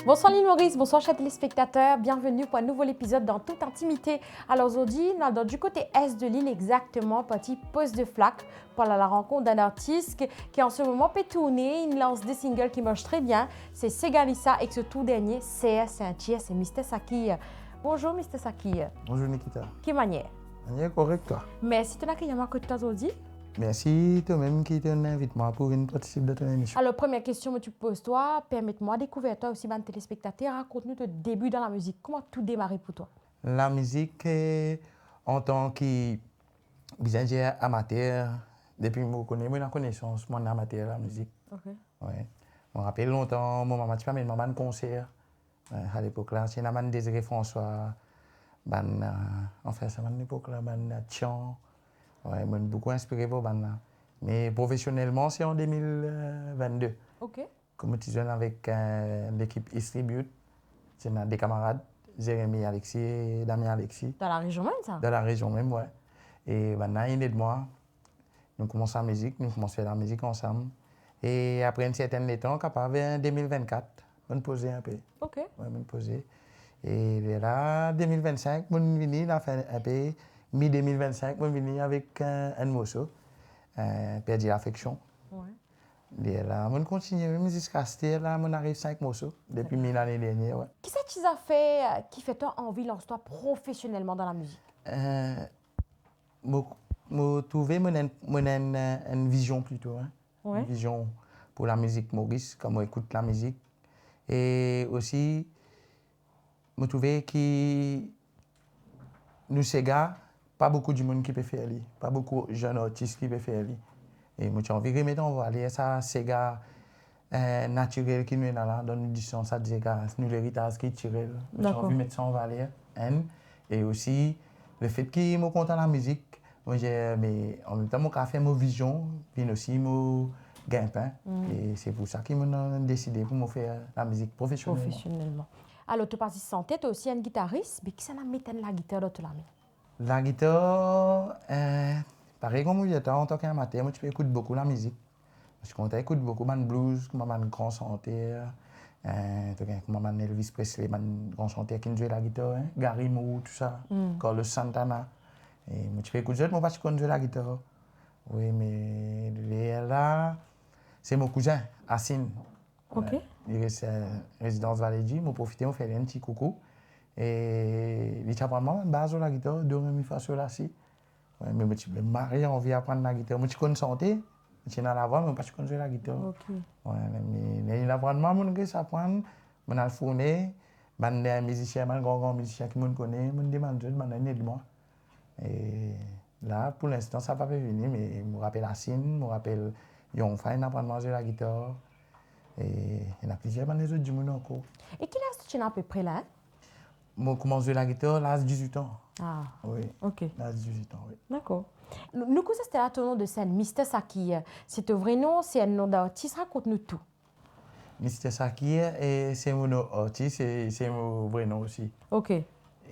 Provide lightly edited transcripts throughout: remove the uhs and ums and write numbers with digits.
Bonsoir l'île Maurice, bonsoir chers téléspectateurs, bienvenue pour un nouvel épisode dans toute intimité. Alors aujourd'hui, nous sommes du côté est de l'île exactement, petit poste de flaque pour la rencontre d'un artiste qui en ce moment peut tourner, il lance des singles qui marchent très bien. C'est Segalissa et ce tout dernier, c'est un tiers, c'est Mr. Saki. Bonjour Mr. Saki. Bonjour Nikita. Quelle manière? Manière correcte toi. Merci de l'accueillir à côté aujourd'hui. Merci toi-même qui t'invite moi pour une participer de ton émission. Alors, première question que tu poses toi, permette-moi de découvrir toi aussi, ban téléspectateur, raconte-nous ton début dans la musique. Comment tout démarré pour toi? La musique, en tant que musicien amateur, depuis que je connais la connaissance, mon amateur de la musique. Ok. Ouais. Je me rappelle longtemps, mon maman, tu m'as mis un concert. À l'époque là, c'est Naman Désiré François, enfin, c'est à l'époque là, Tchan. Ouais, je suis beaucoup inspiré pour ça. Mais professionnellement, c'est en 2022. Ok. Comme tu jeune avec l'équipe Distribute, c'est des camarades, Jérémy Alexis et Damien Alexis. Dans la région même, ça? Dans la région même, ouais. Et maintenant, il est de moi. Nous commençons la musique, nous commençons à faire la musique ensemble. Et après un certain temps, capable en 2024, on posait un peu. Ok. Ouais, on posait. Et là, 2025, on est venu, on a fait un peu. Mi-2025, on est venu avec un morceau, Perdu l'affection. Ouais. Et là, on continue même jusqu'à ce là, on arrive 5 morceaux depuis l'année dernière. Ouais. Qu'est-ce que tu as fait qui fait toi envie, lance-toi professionnellement dans la musique? Je trouve une vision plutôt. Hein? Ouais. Une vision pour la musique Maurice, comme on écoute la musique. Et aussi, je trouve que nous, ces gars, pas beaucoup de monde qui peut faire ça. Pas beaucoup de jeunes artistes qui peuvent faire ça. Et moi, j'ai envie de mettre en valeur ça, ces gars naturels qui nous sont là, dans l'édition, ça dit que nous l'héritage qui est tiré. J'ai envie de mettre ça en valeur. Et aussi, le fait que je content de la musique, mais en même temps, je fais ma vision, puis aussi mon gain-pain. Et c'est pour ça que j'ai décidé pour me faire la musique professionnellement. Alors, tu passes santé, tu es aussi un guitariste, mais qui ça met la guitare dans toute la main? La guitare, pareil comme je en tant qu'amateur, moi, je écoute beaucoup la musique. Je compte écoute beaucoup de blues, comme un grand chanteur, comme un Elvis Presley, un grand chanteur qui joue la guitare, hein? Gary Moore, tout ça, Carlos Santana. Et moi, je écoute moi, parce que je joue la guitare. Oui, mais là, c'est mon cousin, Assine. Ok. Il est résidence Valédy, je profite de faire un petit coucou. Et il apprend une base de la guitare, do, ré, mi, fa, sol, la, si. Ouais, mais je suis marié, envie d'apprendre la guitare. Je suis chanter, je suis dans la voix, mais je ne sais pas la guitare. Ok. Ouais, mais il apprend, je apprendre, je vais le fourner, des musiciens, des grands musiciens qui me connaissent, je demande, je aide moi. Et là, pour l'instant, ça n'a pas venir, mais je me rappelle Assine, je me rappelle Yonfa, il apprend à manger la guitare. Et il y a plusieurs autres du monde encore. Et quel âge tu as à peu près là? Je commence à jouer la guitare à l'âge de 18 ans. Ah, Oui. ok. À l'âge de 18 ans, oui. D'accord. Nous, c'était là ton nom de scène, Mr. Saki. C'est ton vrai nom, c'est un nom d'artiste, raconte-nous tout. Mr. Saki, c'est mon nom artiste et c'est mon vrai nom aussi. Ok.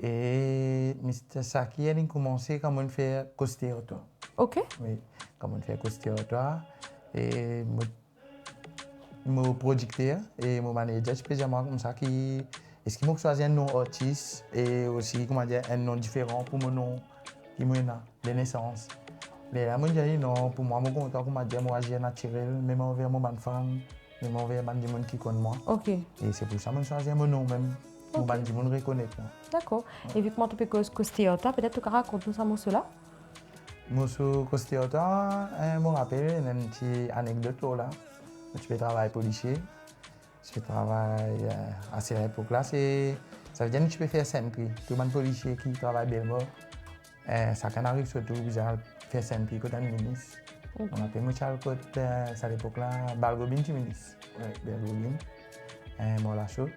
Et Mr. Saki, il a commencé comme on fait costéotoire. Ok. Oui, comme on fait costéotoire. Et mon producteur et mon manager, spécialement comme ça, est-ce qu'il m'a choisi un nom artiste et aussi comment dire, un nom différent pour mon nom qui m'a de naissance. Mais là, moi, j'ai dit non, pour moi, je suis content pour dire moi, j'ai naturel, même envers mon femme, même envers les gens qui connaissent moi. Ok. Et c'est pour ça que je choisi mon nom même, pour que les gens me reconnaissent. D'accord. Et vu que moi, tu peux causer peut-être tu peux raconter ça, cela? Moi, sur Costéota, je me rappelle une petite anecdote là. Je fais travail policier. Je fais travail à cette époque-là. Ça veut dire que tu peux faire Saint-Prix. Tout le monde policier qui travaille bien bas. Ça quand arrive surtout, vous allez faire Saint-Prix quand on est ministre. On appelle moi Charles Côte, à l'époque-là, Balgobin, tu ministre. Oui, Balgobin. Moi, la chose.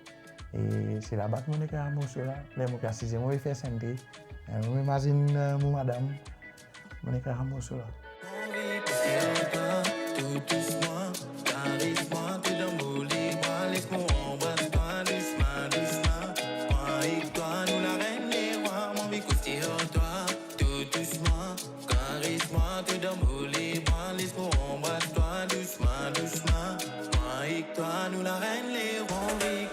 Et c'est là-bas que je suis à Moussoula. Mais je suis à 6e, je fais Saint-Prix. Je m'imagine mon madame. Je suis à Moussoula. Tout doucement, caresse-moi, tu moi, laisse-moi embrasse-toi, doucement, doucement. Moi et toi, nous la reine, les rois, mon vie toi. Tout doucement, caresse-moi, tu moi, laisse-moi embrasse-toi, doucement, doucement. Moi et toi, nous la reine, les rois, mon vie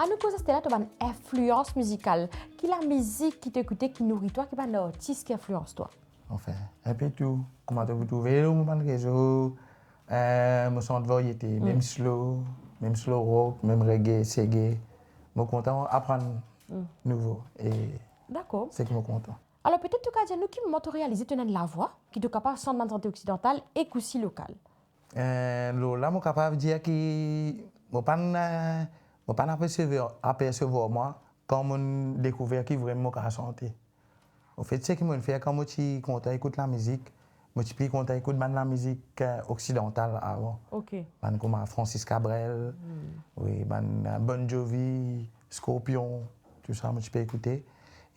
À nous causer c'était là tu as une influence musicale. Qui la musique qui t'écoutait, qui nourrit toi, qui est un artiste qui influence toi? Enfin, un peu tout. Comment vous trouvez le moment de réseau, me sens de variété, même slow rock, même reggae, reggae. Je suis content d'apprendre nouveau et D'accord. c'est que je suis content. Alors peut-être tu as dit nous qui moment tu réaliser tu as de la voix qui te capable de santé occidentale et aussi locale. Là, je suis capable de dire que je ne pas apercevoir moi quand je découvert qui vraiment ka santé. En fait, ce qui me fait quand je suis content d'écouter la musique, je suis plus content d'écouter la musique occidentale avant. OK. Comme Francis Cabrel, oui, Bon Jovi, Scorpion, tout ça, je peux écouter.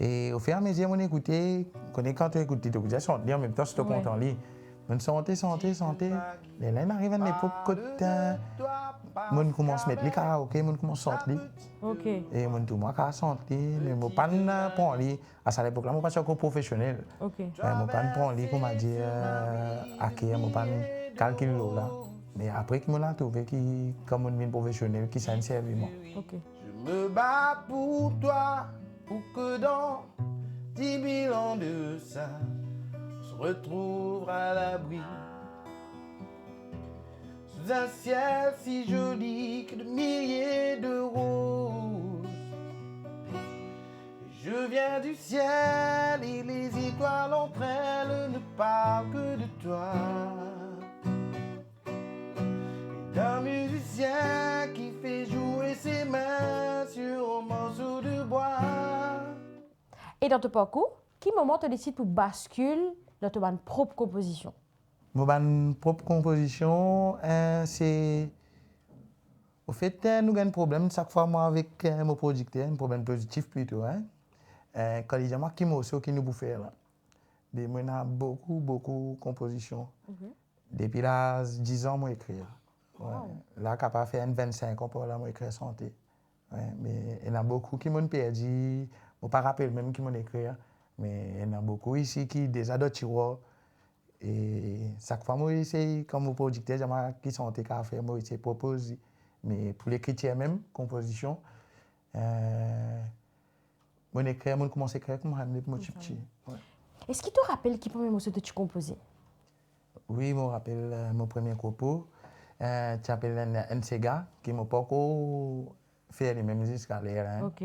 Et au fur et à mesure, on écoute, quand tu écoutes, tu écoutes, en même temps, je suis content. Je santé. Et là, il arrive à une époque où je commence à mettre les karaokés, je commence à chanter. OK. Et je tout moi à chanter, mais je ne pas prendre les. À cette époque-là, je ne suis pas encore professionnel. OK. Je ne pas prendre les, comme on dit, à qui, je ne pas calculer là. Mais après, je me trouvé comme un professionnel qui s'en servi moi. OK. Je me bats pour toi, pour que dans 10 000 ans de ça, on se retrouve à l'abri. Sous un ciel si joli que de milliers de roses. Je viens du ciel et les étoiles entre elles ne parlent que de toi. D'un musicien qui fait jouer ses mains sur un morceau de bois. Et dans ton parcours, qui moment tu décides pour basculer dans ton propre composition? Mon propre composition, c'est. Au fait, nous avons un problème chaque fois moi, avec mon producteur, un problème positif plutôt. Quand il y a moi qui morceau qui nous bouffe là. Mais moi, j'ai beaucoup de compositions. Depuis là, 10 ans, moi, écrire. Ouais. Là, capable de faire 25 ans pour là, moi, écrire santé. Ouais. Mais il y en a beaucoup qui m'ont perdu. Je ne me rappelle pas même qui m'ont écrit. Mais il y en a beaucoup ici qui déjà d'autres tiroirs. Et chaque fois, moi, c'est comme mon producteur, qui sont en train de faire, moi, je propose. Mais pour l'écriture même, composition, moi, je commence à écrire comme mon petit. Ouais. Est-ce qu'il te rappelle qui premier morceau que tu composais? Oui, je me rappelle mon premier copo. Tu appelles Nsega, qui m'a pas encore fait les mêmes escaliers. Hein. OK.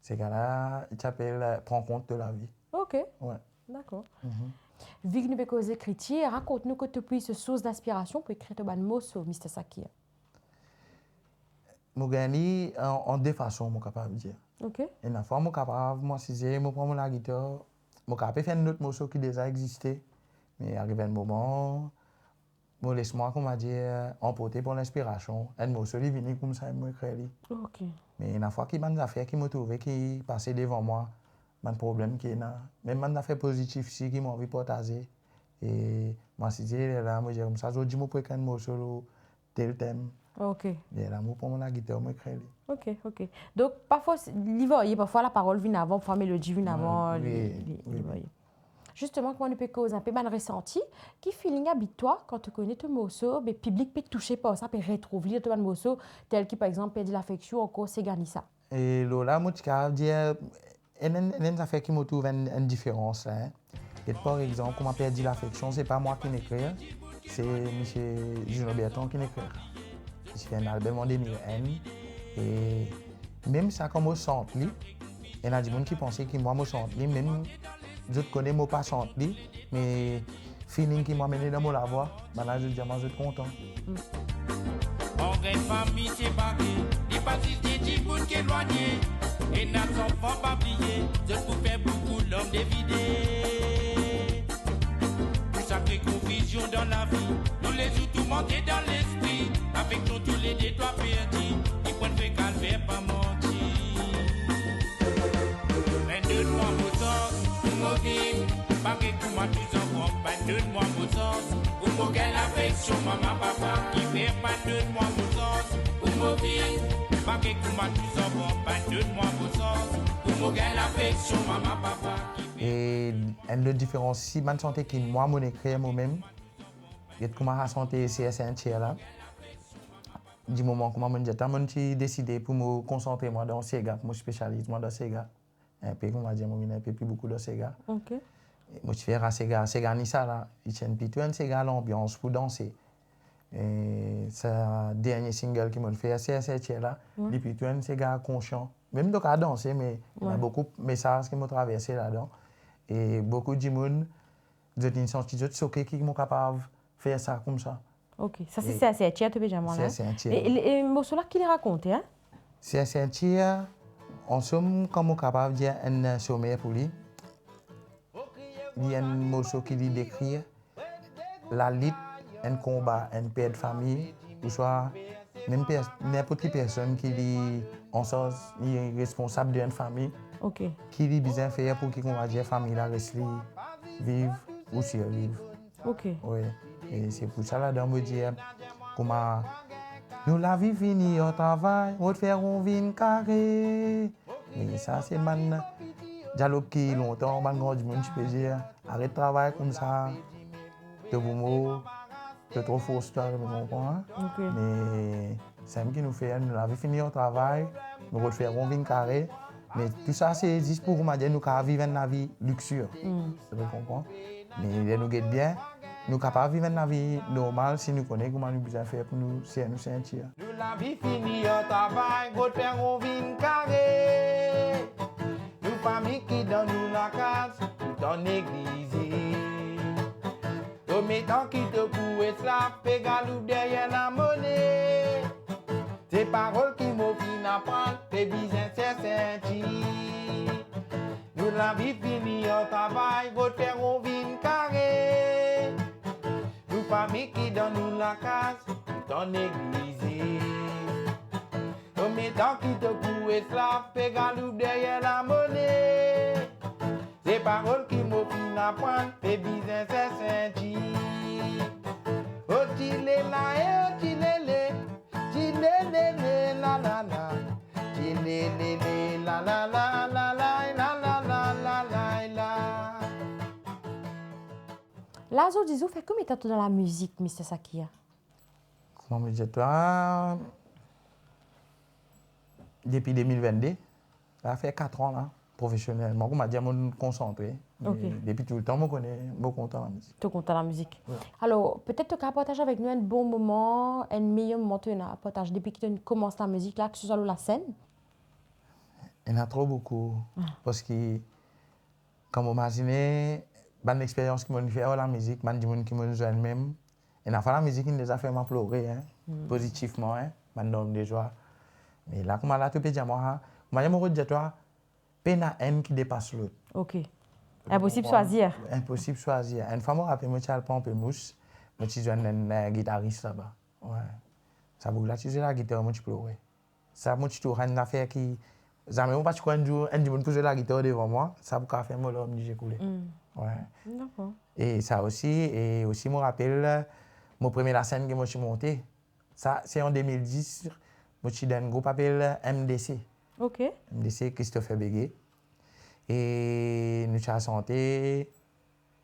Ce gars-là, tu appelles Prends compte de la vie. OK. Ouais. D'accord. Vu que nous avons écriture, raconte-nous que tu as pris ce source d'inspiration pour écrire ton mot sur Mr. Sakir. Je gagne en deux façons, je suis capable de dire. OK. Et une fois, je suis capable, moi, si je prends la guitare, je suis capable de faire un autre morceau qui déjà existait. Mais arrive un moment, je laisse-moi, comme on dit, emporter pour l'inspiration. Un morceau qui vient comme ça, je écris. OK. Mais une fois qu'il y a des affaires qui m'ont trouvé, qui passaient devant moi, un problème qui est là. Même des affaires positives ici qui m'ont envie de partager. Et moi, si je suis là, je dis comme ça, je dis, je peux écrire un morceau tel thème. OK. Et là, je prends la guitare, je écris. OK. Donc, parfois, parfois la parole vient avant, parfois la mélodie vient avant. Oui. Justement, comment on peut causer un peu mal ressenti, qui feeling habite toi quand tu connais ton morceau, le public peut te toucher par ça, peut retrouver ton morceau, tel qui, par exemple, perd l'affection, encore, c'est gagné ça. Et là, moi, je peux dire, il y a une affaire qui me trouve une différence. Hein. Et par exemple, comment perdu l'affection, ce n'est pas moi qui l'écris, c'est M. Juno Berton qui l'écrit. J'ai fait un album en 2001. Et même ça, quand je chante, il y a des gens qui pensaient que moi, je chante, même je connais moi pas chante, mais feeling qui m'a mené dans la voix, là, je dis, je suis content. En grande famille, c'est barré, les partis des djibouts qui éloignés, et n'a enfants pas oubliés, je peux faire beaucoup l'homme dévidé. Pour chaque confusion dans la vie, nous les jours tout monter dans l'esprit, avec nous tous les détours perdus, ils prennent fait calvaire pas menti. 22 mois au sens, pour mourir, pas que tout m'a tous en compte, 22 mois au sens, pour mourir l'affection, maman, papa, qui fait pas 2 mois au sens, pour mourir, pas que tout m'a tous en compte, 22 mois au sens, pour mourir l'affection, maman, papa, qui fait. Et une différence, si je chante qui moi, je écris moi-même, et comment je chante CSN là. du moment comment j'ai décidé pour me concentrer moi dans Sega, pour me spécialiser moi dans Sega. Un peu comment dire, moi un peu plus beaucoup dans Sega. OK. Moi je fais à Sega ni ça là, il tient plutôt un Sega l'ambiance pour danser. Et c'est dernier single qui m'a fait c'est cette là, depuis tout un Sega conscient. Même donc à danser mais il y a beaucoup de messages qui m'ont traversé là-dedans et beaucoup de monde de senti de choqué qui sont capables de faire ça comme ça. OK. Ça c'est assez tu déjà moi là. C'est Et morceau là qui les raconte hein? C'est un tir, en somme, comme capable de dire un sommet pour lui. Il y a un morceau qui dit décrire la lutte, un combat, un père de famille, ou soit même n'importe quelle personne qui dit en sens, il est responsable d'une famille, OK. qui dit bien faire pour qu'il va dire famille là reste vivre ou survivre. OK. Oui. Et c'est pour ça là, dans me dire comment nous la vie finie au travail, on fait un vin carré. Mais ça c'est man dialogue qui longtemps, man grand du monde tu peux dire arrête de travailler comme ça. De vos mots, de trop fausse histoire, je comprends. OK. Mais c'est ce qui nous fait nous la vie finie au travail, nous faire un vin carré. Mais tout ça c'est juste pour nous dire nous vivre une vie luxueuse. Tu comprends? Mais nous guette bien. Nous sommes capables de vivre une vie normale si nous connaissons comment nous besoin faire pour nous sentir. Nous la vie finie au travail, go faire un vin carré. Nous famille qui dans nous la case, tout en église. Au mettant qui te pour esclave, pégalou derrière la monnaie. Ces paroles qui m'ont fin apprendre, tes besoins c'est senti. Nous la vie finie au travail, go faire un vin carré. Nous famille qui dans nous la case, tout en église. Au mettant qui te pour esclave, pégalou derrière la monnaie. Ces paroles qui m'ont fin apprendre, tes besoins c'est senti. Oh chile la oh chile la la la, chile la la la la la la la la la la la. Là, je dis, vous faites combien de temps dans la musique, Mr. Sakia? Comment me dire toi? Depuis 2022, ça fait 4 ans là, professionnellement. Comment dire, je me concentré. Okay. Depuis tout le temps, je connais beaucoup content la musique. Tu es content de la musique. Ouais. Alors, peut-être que tu partager avec nous un bon moment, un meilleur moment que tu as partagé depuis que tu commences la musique, là, que ce soit sur la scène. Il y en a trop beaucoup. Parce que, comme vous imaginez, une expérience qui m'a fait la musique, des gens qui m'ont joué même. Et la musique, il nous a fait pleurer, hein, positivement, hein, des de joie. Mais là, comme là, tu peux dire, moi, je dis, toi, peine à haine qui dépasse l'autre. OK. Impossible de choisir. Impossible de choisir. Une fois, je me rappelle, je suis allé prendre un peu mousse, je suis un guitariste là-bas. Ouais. Ça vous là, tu sais, la guitare, je pleurais. Ça, je suis une affaire qui. Jamais, pas un jour, un jour, poser la guitare devant moi, ça vous faire moi, là, j'ai coulé. Ouais. D'accord. Et ça aussi, je me rappelle, mon premier la scène que je suis monté, ça, c'est en 2010, je suis dans un groupe appelé MDC. OK. MDC, Christopher Bégué. Et nous avons chanté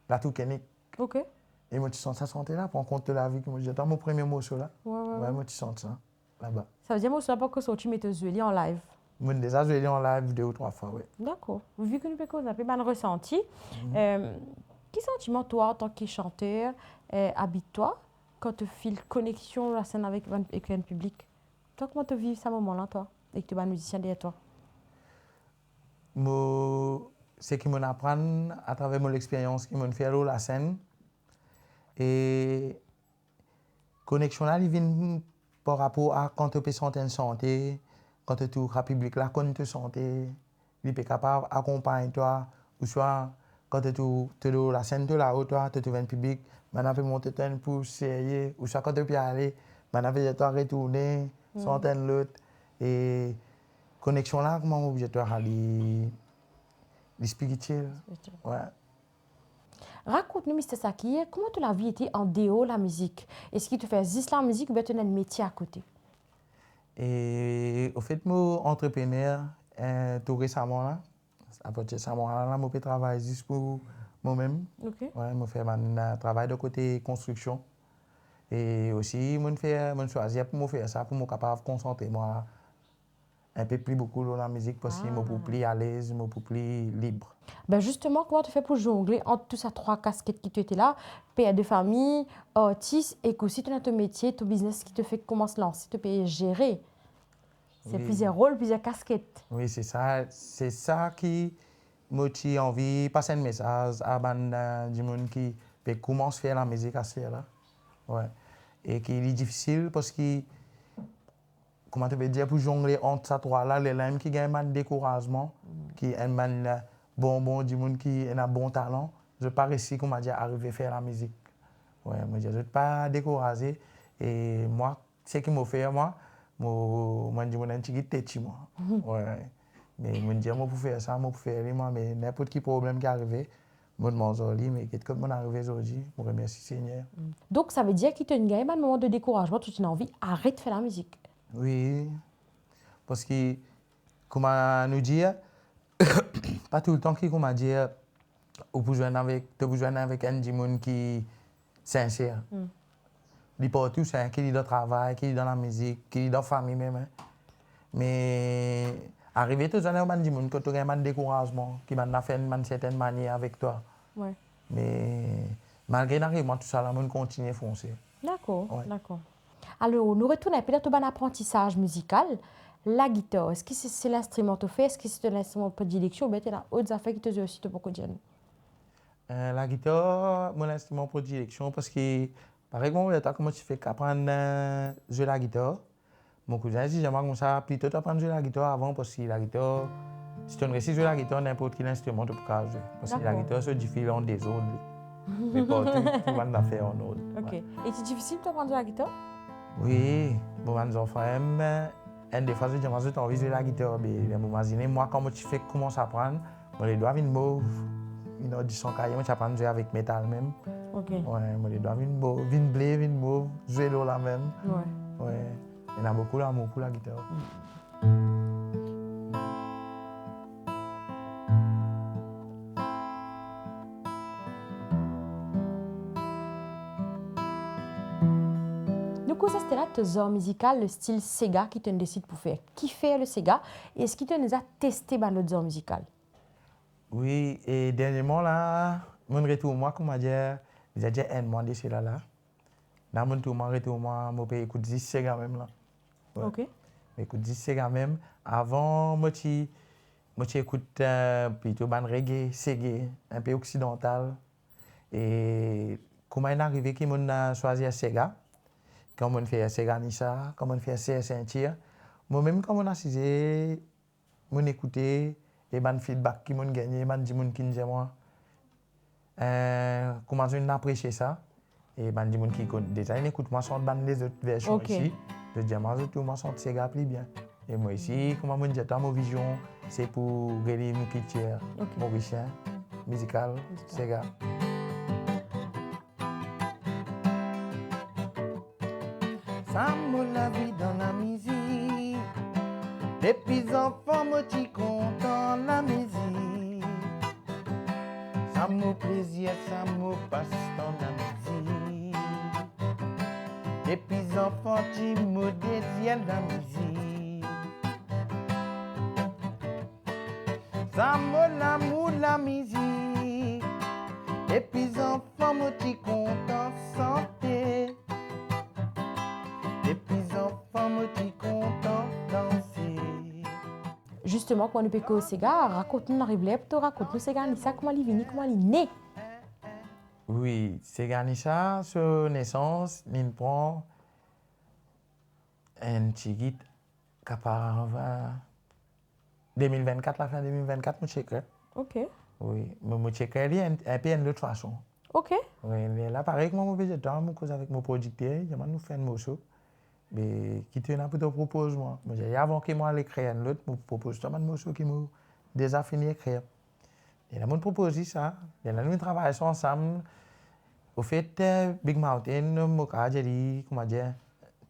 la Touquenique. OK. Et moi, tu sens ça chanter là, pour compte de la vie que moi j'ai. Mon premier morceau là. Ouais. Moi, tu sens ça là-bas. Ça veut dire que tu n'as pas sorti mettre jouer en live. Moi, déjà, je l'ai en live 2 ou 3 fois, oui. D'accord. Vu que nous pouvons un peu mal ressenti, quel sentiment, toi, en tant que chanteur, habite-toi quand tu fais connexion la scène avec un public? Toi, comment tu vis ce moment-là, toi, et que tu es un musicien derrière toi? C'est qui m'apprend à travers mon expérience, qui m'a fait la scène. Et connexion là, il vient par rapport à quand tu peux sentir une santé, quand tu es tout public là, quand tu santé, il est capable d'accompagner toi, ou soit quand tu es la scène là-haut, toi, tu es public, maintenant tu peux monter pour essayer, ou soit quand tu peux aller, maintenant tu peux retourner, sentir l'autre. Et connexion là, comment on peut aller spirituel. Ouais. Raconte-nous, Mr. Sakia, comment tu l'as vie été en dehors de la musique? Est-ce que tu fais juste la musique ou bien tu as un métier à côté? Et au fait, moi, entrepreneur, tout récemment, là, à partir de ce moment-là, je peux travailler juste pour moi-même. OK. Ouais, je fais un travail de côté construction. Et aussi, je choisis pour me faire ça, pour me capable de concentrer moi un peu plus beaucoup dans la musique parce que je suis plus à l'aise, je suis plus libre. Ben justement, comment tu fais pour jongler entre tous ces 3 casquettes qui te étaient là, père de famille, artiste, et aussi tu as ton métier, ton business qui te fait comment se lancer, te payer gérer. C'est Oui. plusieurs rôles, plusieurs casquettes. Oui, c'est ça. C'est ça qui motive envie de passer un message à des gens qui commencent à faire la musique à ce là. Ouais. Et qui est difficile parce que, comment tu peux dire, pour jongler entre ces trois-là, les gens qui gagnent un découragement, qui ont un bon, des gens qui ont un bon talent, je n'ai pas réussi, comment dire, arriver à faire la musique. Ouais, moi, je ne suis pas découragé. Et moi, ce qui m'a fait, moi, je dis, je suis un petit têtu, moi. Ouais. Mais je dis, moi, pour faire ça, moi, pour faire moi, mais n'importe quel problème qui est arrivé, moi, je m'en sors, mais qu'est-ce que je suis arrivé aujourd'hui, je remercie Seigneur. Donc, ça veut dire qu'il te gagne un moment de découragement, tu as envie, arrête de faire la musique. Oui, parce que, comment nous dire, pas tout le temps qui, comment dire, vous pouvez jouer avec un monde qui est sincère. Il est partout, c'est qui est dans le travail, qui est dans la musique, qui est dans la famille même. Hein. Mais arriver tout le temps, on dit que tu as un découragement, qui va faire d'une certaine manière avec toi. Ouais. Mais malgré l'arrivée, tout ça, on continue à foncer. D'accord, Ouais. d'accord. Alors, nous retournons peut-être au apprentissage musical. La guitare, est-ce que c'est l'instrument que tu fais? Est-ce que c'est l'instrument de prédilection ou bien tu as d'autres affaires qui te jouent aussi pour dire? La guitare, mon instrument de prédilection, parce que, par exemple, comment tu fais apprendre à jouer la guitare? Mon cousin dit, j'aimerais comme ça, plutôt apprendre à jouer la guitare avant, parce que la guitare, si tu réussis à jouer la guitare, n'importe quel instrument tu peux jouer. Parce que la guitare, c'est différent des autres. Mais partout, tout le monde l'a fait en autre. Ok. Et c'est difficile de apprendre la guitare? Oui, bon, mes enfants aiment. Et des fois, je dis, j'ai envie de jouer la guitare. Mais imaginez, moi, quand tu fais commencer à apprendre, les doigts viennent mauves. Ils ont dit son cahier, tu apprends à jouer avec métal même. Ok. Ouais, les doigts viennent mauves, viennent bleu, viennent mauves, jouer là même. Ouais. Ouais, il y en a beaucoup d'amour pour la guitare. Du coup, ça c'était là tes heures musicales, le style Sega qui te décide pour faire. Qui fait le Sega? Et est-ce qu'il te nous a testé dans l'autre heures musicales? Oui, et dernièrement, là, mon retour, moi, comment dire, j'ai déjà un mois de cela là. Dans mon retour, moi, je peux écouter 10 Sega même là. Ouais. Ok. J'écoute 10 Sega même. Avant, moi, j'écoute plutôt ban reggae, Sega, un peu occidental. Et comment il est arrivé qu'on a choisi Sega? Quand on fait Sega Nissa, quand on fait CS Saint-Cyr. Moi-même, quand on a cisé, on écouté les ban feedback qui m'ont gagné, ban di moun qui nous moi. Comment on a apprécié ça? Et ban di moun qui déjà écoute moi son ban les autres versions Ok. ici. Je dis moi tout moi son Sega plus bien. Et moi ici, comment on dit ma vision, c'est pour relier nos cultures mauriciennes, musicales, Sega. Ça me la vie dans la musique. Depuis enfant, moi t'y content la musique. Ça me plaisir, ça me passe dans la musique. Depuis enfant, t'y me désire la musique. Ça me l'amour la musique. Depuis enfant, moi t'y content santé. Depuis enfant, moi t'y content danser. Justement, quand on peut au Sega, raconte-nous l'arrivée, tu raconte-nous Sega Nissa, comment il est venu, comment il est né. Oui, Sega Nissa, sur naissance, il prend un petit guide qui part 2024, la fin 2024, je checker. Ok. Oui, mais je checker un peu de l'autre façon. Ok. Oui, là, pareil que moi, je vais cause avec mon producteur, je vais nous faire un morceau. Mais qui te n'a pas de proposement. Avant que moi l'écrire l'autre, je propose un morceau qui m'a déjà fini d'écrire. Et là, je propose ça. Et là, nous travaillons ensemble. Au fait, Big Mountain, j'ai dit, comment dire,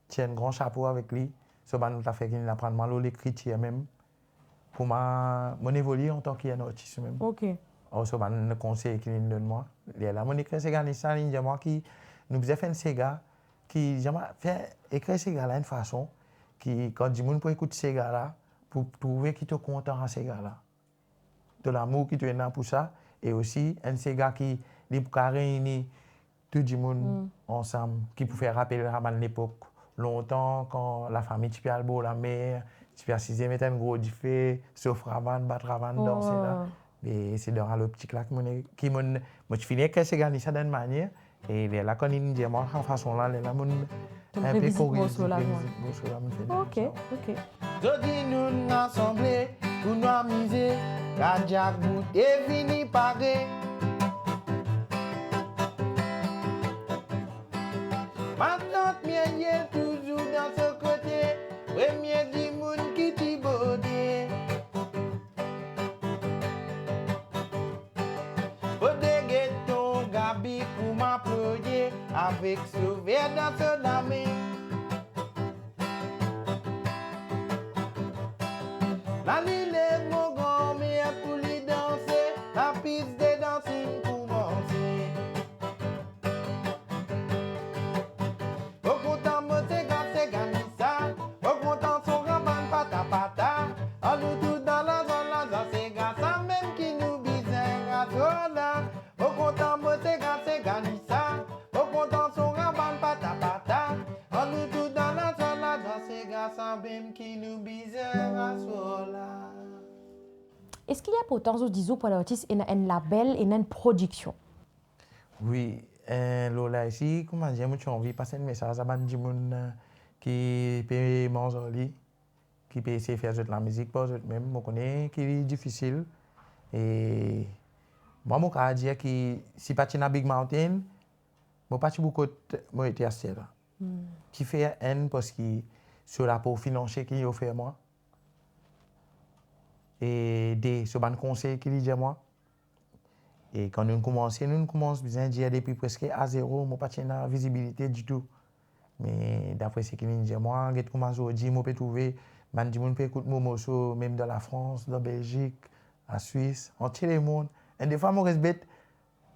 tiens un grand chapeau avec lui. Ça va nous faire qu'il apprenne mal l'écriture même. Pour mon évoluer en tant qu'artiste même. Ok. Alors, ça va nous conseiller qu'il nous donne moi. Et là, mon écrit, c'est gagné ça, il dit moi qui nous faisait faire un Sega. qui j'aime faire écrire ces gars-là d'une façon qui, quand du monde peut écouter ces gars-là, pour trouver qu'ils sont contents à ces gars-là. De l'amour qui te donne pour ça. Et aussi, un de ces gars qui réunit tout le monde ensemble, qui peut faire rappeler à l'époque, longtemps, quand la famille, tu peux aller boire la mer, tu peux assister, mettre un gros diffé, sauf Ravan, battre Ravan, danser là. Et c'est dans le petit claque qui moi je finis avec ces gars ça d'une manière. Et là, quand ils disent, moi, en façon là, là, un peu corrigé. Ok, ok. Jodi nous rassemblés pour nous amuser, quand Jack Bout est fini paré. Ma tante mienne est toujours dans ce côté, premier du monde qui t'y bodé. Podégué ton Gabi pour m'applaudir, avec ce verre dans ce damé. La lille est mon grand-mère pour lui danser, la piste de dancing pour danser. Au content, moi, c'est Ganissa, au content, son raman pata pata. À nous tous dans la zone, c'est Gassa, même qui nous bise un là. Au content, moi, c'est Ganissa, au content, son raman pata pata. À nous tous dans la zone, c'est Gassa, même qui nous bise un là. Est-ce qu'il y a pourtant pour l'artiste un label et une production? Oui, Lola ici, comment dire, moi j'ai envie de passer un message à des gens qui peut manger, qui peut essayer de faire de la musique pour eux-mêmes. Je connais qui est difficile. Et moi, je peux dire que si je suis dans Big Mountain, je ne suis pas beaucoup de assez là. Qui fait un parce que sur la pour financer qui offre moi. Et des sur ban conseil qui dit moi. Et quand nous commençons bien dire depuis presque à zéro, moi pas de visibilité du tout. Mais d'après ce qu'il dit moi, je commence à dire moi peut trouver man di monde peut écouter mon morceau même dans la France, dans la Belgique, la Suisse, entier le monde. Et des fois moi respecte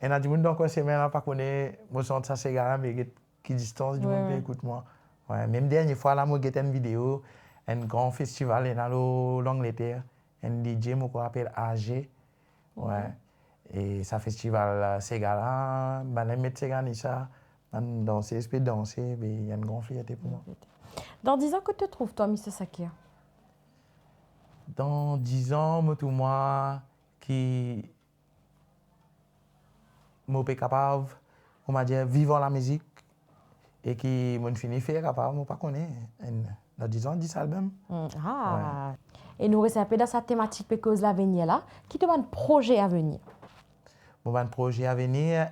et a du monde encore semaine pas connaît moi sens ça c'est gars mais qui distance du monde peut écouter moi. Ouais, même dernière fois là moi j'ai une vidéo un grand festival dans l'Angleterre. Un DJ qui s'appelle AG. Ouais. Et ce festival, ces gars-là, je mets ces gars-là, danser, je peux danser, mais il y a une grande fierté pour moi. Dans 10 ans, que te trouves-toi, Mr. Sakia? Dans 10 ans, moi, qui suis capable, on va dire, vivre la musique et qui me finit faire capable, je ne connais pas. Dans 10 ans, 10 albums. Ah! Ouais. Et nous restons un peu dans cette thématique parce que l'avenir là. Qui te un projet à venir? Mon projet à venir,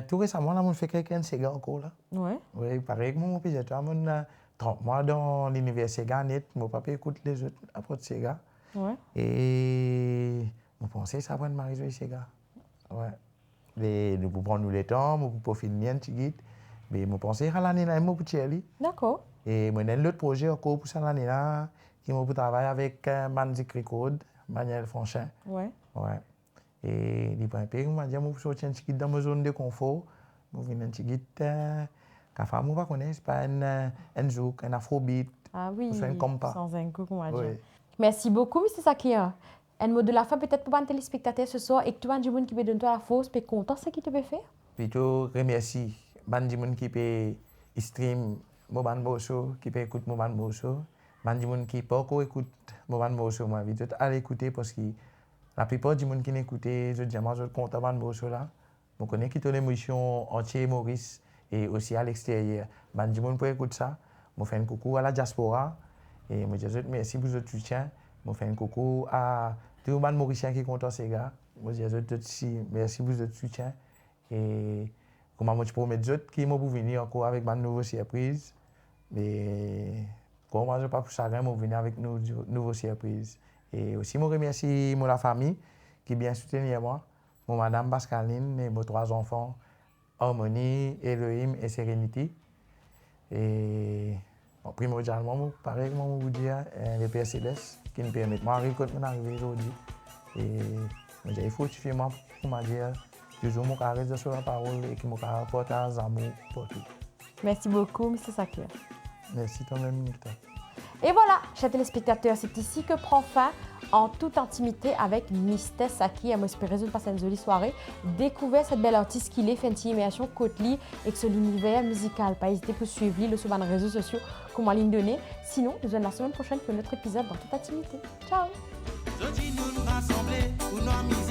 tout récemment, là, je fais quelqu'un de Sega encore là. Ouais. Oui, pareil que mon petit, j'ai 30 mois dans l'univers Sega net, mon papa écoute les autres après de Sega. Ouais. Et je pensais que ça va être Marie-Jo Sega. Ouais. Et nous pouvons prendre le temps, nous pouvons filmer un petit guide. Mais je pensais que l'année là, je petit aller. D'accord. Et moi, j'ai un autre projet encore pour cette année là, qui m'a travailler avec Manzik Record, Manuel Franchin. Ouais. Ouais. Et les papiers, je m'a dit, je suis un petit guide dans ma zone de confort. Je viens un petit guide, qu'à femme, je ne connais pas un zouk, un afrobeat. Ah oui, un compas. sans un coup, on va dire. Oui. Merci beaucoup, M. Sakia. Un mot de la fin peut-être pour un téléspectateur ce soir et que tu as du monde qui peut donner toi la force, mais content ce qu'il te peut faire. Plutôt remercie les gens qui peut stream mon morceau, qui peut écouter mon morceau. Les gens qui peut pas écouter mon morceau, moi, je vais aller écouter parce que la plupart des gens qui n'écoutent, je dis, moi, je suis content de mon morceau là. Je connais qui l'émotion entière Maurice et aussi à l'extérieur. Les gens peuvent écouter ça. Je fais un coucou à la diaspora et je dis merci pour votre soutien. Je fais un coucou à tous les Mauriciens qui comptent ces gars. Je dis merci pour votre soutien. Et comment je promets aux autres qui m'ont venir encore avec ma nouvelle surprise. Mais comment je ne pas pour ça, je venir avec une nouvelle surprise. Et aussi, je remercie la famille qui bien soutenu moi, mon madame Pascaline et mes 3 enfants, Harmonie, Elohim et Sérénité. Et primordialement, pareil, je vous dire, le Père Céleste qui me permet de m'arriver aujourd'hui. Et il faut que moi pour me dire toujours mon carré sur la parole et qui me rapporte à amour pour tout. Merci beaucoup, M. Saki. Merci toi-même, Nicta. Et voilà, chers téléspectateurs, c'est ici que prend fin en toute intimité avec Mr. Saki. À m'espérer de passer une jolie soirée. Découvrez cette belle artiste qu'il est, fait une immersion côte-li et que c'est l'univers musical. Pas hésiter pour suivre le sur les réseaux sociaux, comment ligne donnée. Sinon, nous allons la semaine prochaine pour notre épisode dans toute intimité. Ciao! Jodi nous nous rassembler pour nos